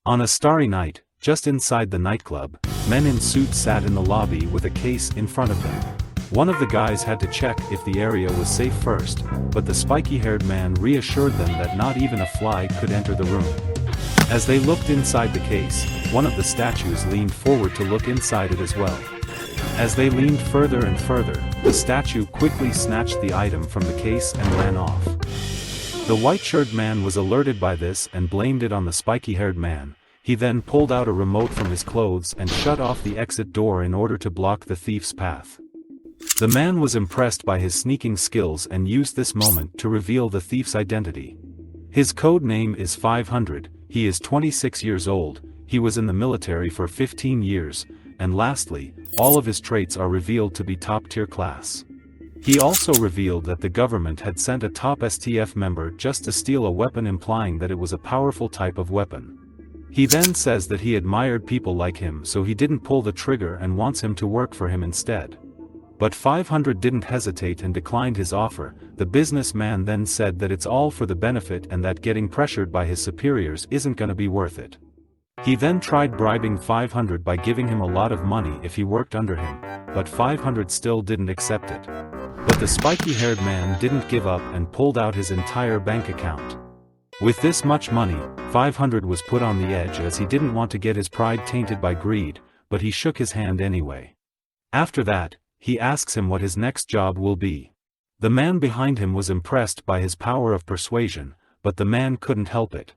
On a starry night, just inside the nightclub, men in suits sat in the lobby with a case in front of them. One of the guys had to check if the area was safe first, but the spiky-haired man reassured them that not even a fly could enter the room. As they looked inside the case, one of the statues leaned forward to look inside it as well. As they leaned further and further, the statue quickly snatched the item from the case and ran off. The white-shirted man was alerted by this and blamed it on the spiky-haired man. He then pulled out a remote from his clothes and shut off the exit door in order to block the thief's path. The man was impressed by his sneaking skills and used this moment to reveal the thief's identity. His code name is 500, he is 26 years old, he was in the military for 15 years, and lastly, all of his traits are revealed to be top-tier class. He also revealed that the government had sent a top STF member just to steal a weapon, implying that it was a powerful type of weapon. He then says that he admired people like him, so he didn't pull the trigger and wants him to work for him instead. But 500 didn't hesitate and declined his offer. The businessman then said that it's all for the benefit and that getting pressured by his superiors isn't gonna be worth it. He then tried bribing 500 by giving him a lot of money if he worked under him, but 500 still didn't accept it. But the spiky-haired man didn't give up and pulled out his entire bank account. With this much money, 500 was put on the edge as he didn't want to get his pride tainted by greed, but he shook his hand anyway. After that, he asks him what his next job will be. The man behind him was impressed by his power of persuasion, but the man couldn't help it.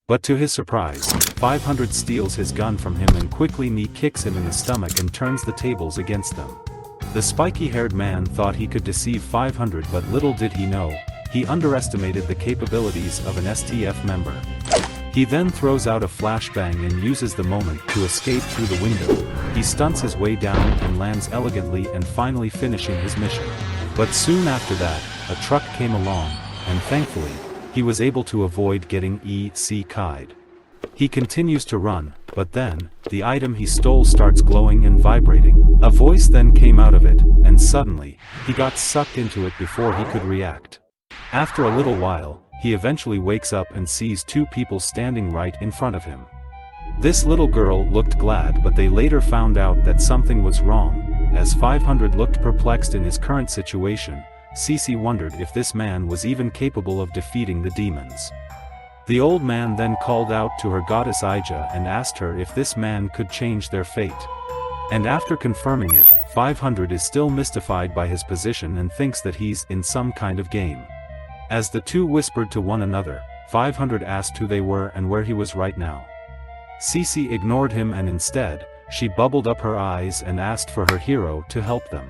But to his surprise, 500 steals his gun from him and quickly knee kicks him in the stomach and turns the tables against them. The spiky-haired man thought he could deceive 500, but little did he know, he underestimated the capabilities of an STF member. He then throws out a flashbang and uses the moment to escape through the window. He stunts his way down and lands elegantly and finally finishing his mission. But soon after that, a truck came along, and thankfully, he was able to avoid getting EC-k'd. He continues to run, but then, the item he stole starts glowing and vibrating. A voice then came out of it, and suddenly, he got sucked into it before he could react. After a little while, he eventually wakes up and sees two people standing right in front of him. This little girl looked glad, but they later found out that something was wrong. As 500 looked perplexed in his current situation, Cece wondered if this man was even capable of defeating the demons. The old man then called out to her goddess Ija and asked her if this man could change their fate. And after confirming it, 500 is still mystified by his position and thinks that he's in some kind of game. As the two whispered to one another, 500 asked who they were and where he was right now. Cece ignored him and instead, she bubbled up her eyes and asked for her hero to help them.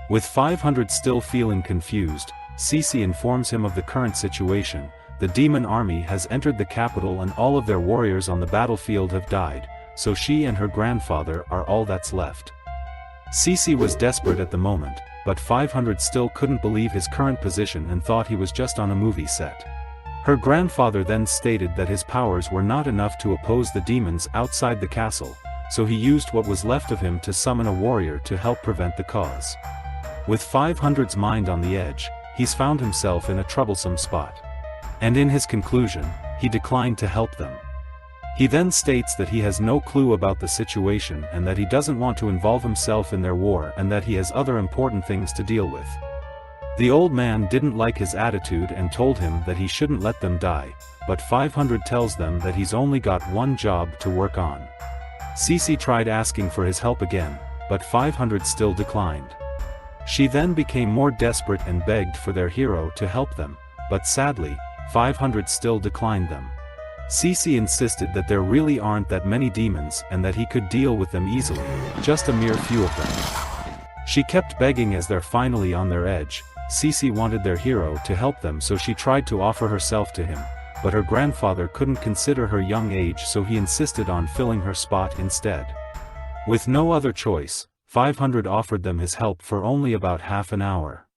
With 500 still feeling confused, Cece informs him of the current situation. The demon army has entered the capital and all of their warriors on the battlefield have died, so she and her grandfather are all that's left. Cece was desperate at the moment, but 500 still couldn't believe his current position and thought he was just on a movie set. Her grandfather then stated that his powers were not enough to oppose the demons outside the castle, so he used what was left of him to summon a warrior to help prevent the cause. With 500's mind on the edge, he's found himself in a troublesome spot. And in his conclusion, he declined to help them. He then states that he has no clue about the situation and that he doesn't want to involve himself in their war and that he has other important things to deal with. The old man didn't like his attitude and told him that he shouldn't let them die, but 500 tells them that he's only got one job to work on. Cece tried asking for his help again, but 500 still declined. She then became more desperate and begged for their hero to help them, but sadly, 500 still declined them. Cece insisted that there really aren't that many demons and that he could deal with them easily, just a mere few of them. She kept begging as they're finally on their edge. Cece wanted their hero to help them, so she tried to offer herself to him, but her grandfather couldn't consider her young age, so he insisted on filling her spot instead. With no other choice, 500 offered them his help for only about half an hour.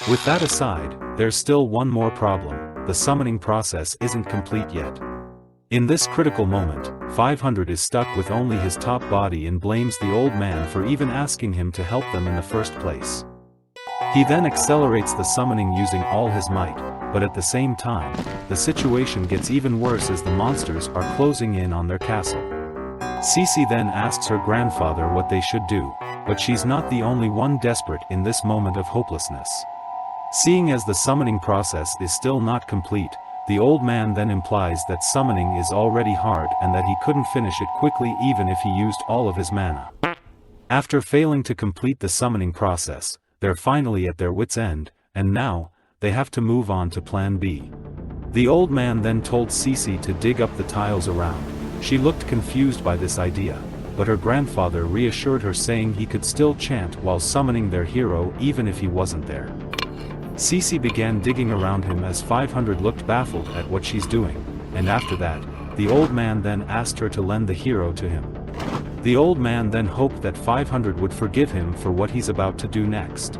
With that aside, there's still one more problem: the summoning process isn't complete yet. In this critical moment, 500 is stuck with only his top body and blames the old man for even asking him to help them in the first place. He then accelerates the summoning using all his might, but at the same time, the situation gets even worse as the monsters are closing in on their castle. Cece then asks her grandfather what they should do, but she's not the only one desperate in this moment of hopelessness. Seeing as the summoning process is still not complete, the old man then implies that summoning is already hard and that he couldn't finish it quickly even if he used all of his mana. After failing to complete the summoning process, they're finally at their wits' end, and now, they have to move on to plan B. The old man then told Cece to dig up the tiles around. She looked confused by this idea, but her grandfather reassured her saying he could still chant while summoning their hero even if he wasn't there. Cece began digging around him as 500 looked baffled at what she's doing, and after that, the old man then asked her to lend the hero to him. The old man then hoped that 500 would forgive him for what he's about to do next.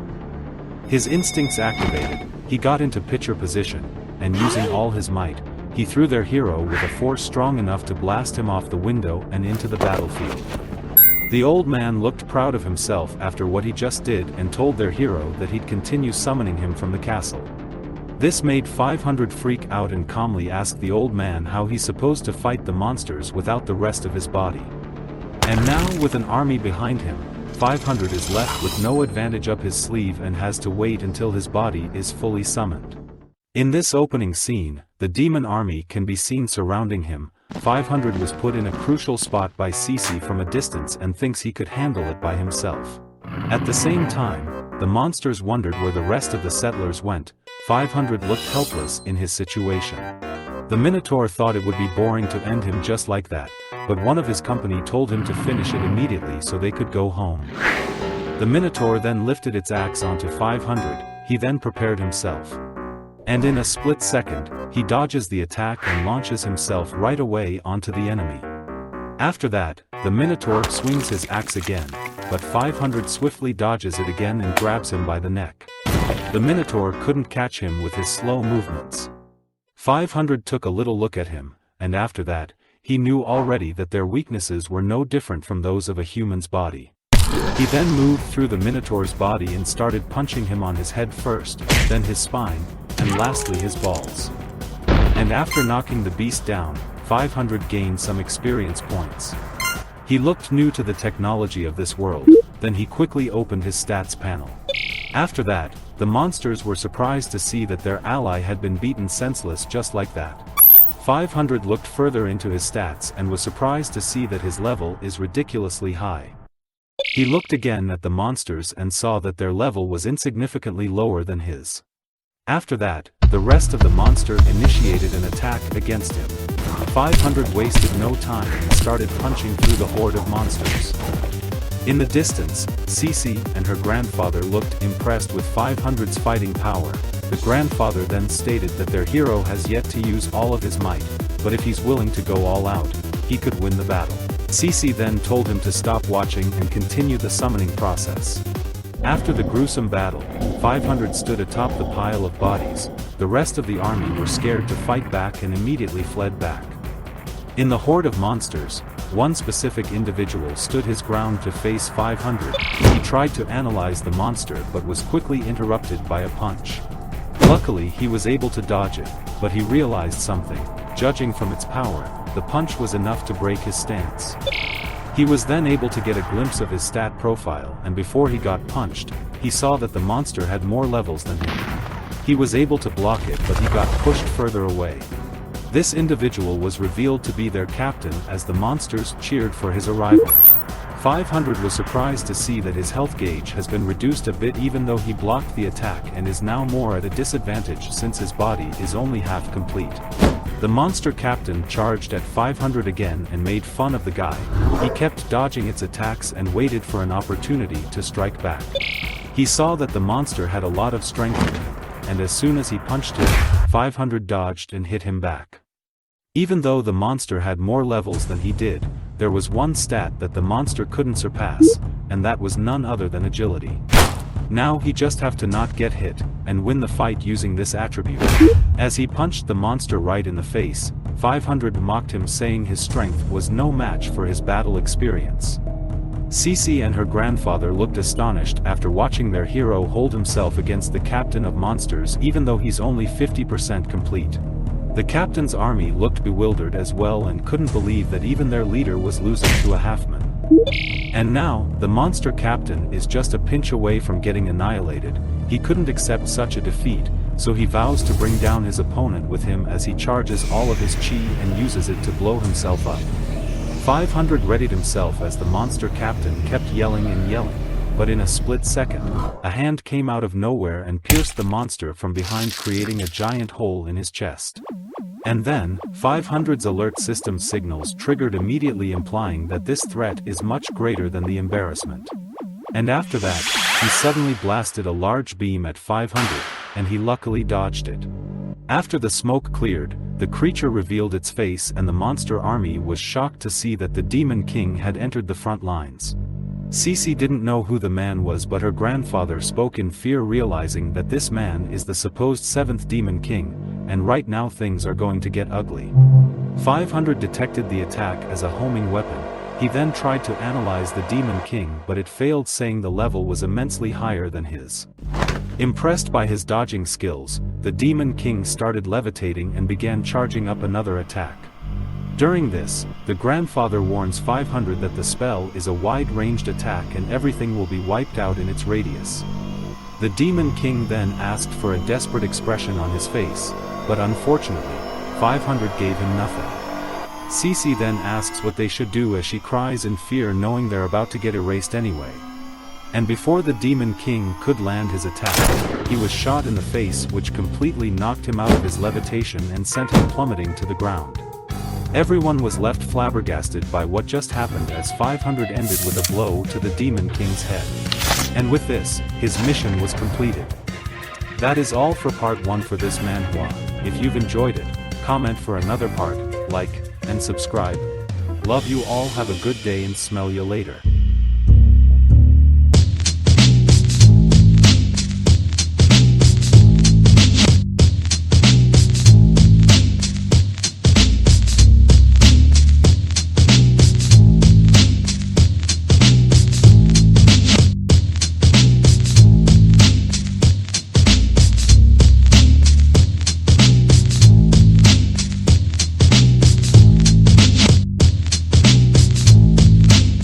His instincts activated, he got into pitcher position, and using all his might, he threw their hero with a force strong enough to blast him off the window and into the battlefield. The old man looked proud of himself after what he just did and told their hero that he'd continue summoning him from the castle. This made 500 freak out and calmly ask the old man how he's supposed to fight the monsters without the rest of his body. And now with an army behind him, 500 is left with no advantage up his sleeve and has to wait until his body is fully summoned. In this opening scene, the demon army can be seen surrounding him. 500 was put in a crucial spot by Cece from a distance and thinks he could handle it by himself. At the same time, the monsters wondered where the rest of the settlers went. 500 looked helpless in his situation. The Minotaur thought it would be boring to end him just like that, but one of his company told him to finish it immediately so they could go home. The Minotaur then lifted its axe onto 500, he then prepared himself. And in a split second, he dodges the attack and launches himself right away onto the enemy. After that, the Minotaur swings his axe again, but 500 swiftly dodges it again and grabs him by the neck. The Minotaur couldn't catch him with his slow movements. 500 took a little look at him, and after that, he knew already that their weaknesses were no different from those of a human's body. He then moved through the Minotaur's body and started punching him on his head first, then his spine, and lastly his balls. And after knocking the beast down, 500 gained some experience points. He looked new to the technology of this world, then he quickly opened his stats panel. After that, the monsters were surprised to see that their ally had been beaten senseless just like that. 500 looked further into his stats and was surprised to see that his level is ridiculously high. He looked again at the monsters and saw that their level was insignificantly lower than his. After that, the rest of the monster initiated an attack against him. 500 wasted no time and started punching through the horde of monsters. In the distance, Cece and her grandfather looked impressed with 500's fighting power. The grandfather then stated that their hero has yet to use all of his might, but if he's willing to go all out, he could win the battle. Cece then told him to stop watching and continue the summoning process. After the gruesome battle, 500 stood atop the pile of bodies. The rest of the army were scared to fight back and immediately fled back. In the horde of monsters, one specific individual stood his ground to face 500. He tried to analyze the monster but was quickly interrupted by a punch. Luckily he was able to dodge it, but he realized something. Judging from its power, the punch was enough to break his stance. He was then able to get a glimpse of his stat profile, and before he got punched, he saw that the monster had more levels than him. He was able to block it, but he got pushed further away. This individual was revealed to be their captain as the monsters cheered for his arrival. 500 was surprised to see that his health gauge has been reduced a bit even though he blocked the attack and is now more at a disadvantage since his body is only half complete. The monster captain charged at 500 again and made fun of the guy. He kept dodging its attacks and waited for an opportunity to strike back. He saw that the monster had a lot of strength in him, and as soon as he punched him, 500 dodged and hit him back. Even though the monster had more levels than he did, there was one stat that the monster couldn't surpass, and that was none other than agility. Now he just have to not get hit, and win the fight using this attribute. As he punched the monster right in the face, 500 mocked him saying his strength was no match for his battle experience. Cece and her grandfather looked astonished after watching their hero hold himself against the captain of monsters even though he's only 50% complete. The captain's army looked bewildered as well and couldn't believe that even their leader was losing to a halfman. And now, the monster captain is just a pinch away from getting annihilated. He couldn't accept such a defeat, so he vows to bring down his opponent with him as he charges all of his chi and uses it to blow himself up. 500 readied himself as the monster captain kept yelling and yelling, but in a split second, a hand came out of nowhere and pierced the monster from behind, creating a giant hole in his chest. And then, 500's alert system signals triggered immediately, implying that this threat is much greater than the embarrassment. And after that, he suddenly blasted a large beam at 500, and he luckily dodged it. After the smoke cleared, the creature revealed its face and the monster army was shocked to see that the Demon King had entered the front lines. Cece didn't know who the man was, but her grandfather spoke in fear, realizing that this man is the supposed 7th Demon King, and right now things are going to get ugly. 500 detected the attack as a homing weapon. He then tried to analyze the Demon King, but it failed, saying the level was immensely higher than his. Impressed by his dodging skills, the Demon King started levitating and began charging up another attack. During this, the grandfather warns 500 that the spell is a wide-ranged attack and everything will be wiped out in its radius. The Demon King then asked for a desperate expression on his face, but unfortunately, 500 gave him nothing. Cece then asks what they should do as she cries in fear, knowing they're about to get erased anyway. And before the Demon King could land his attack, he was shot in the face, which completely knocked him out of his levitation and sent him plummeting to the ground. Everyone was left flabbergasted by what just happened, as 500 ended with a blow to the Demon King's head. And with this, his mission was completed. That is all for part 1 for this manhwa. If you've enjoyed it, comment for another part, like, and subscribe. Love you all, have a good day and smell you later.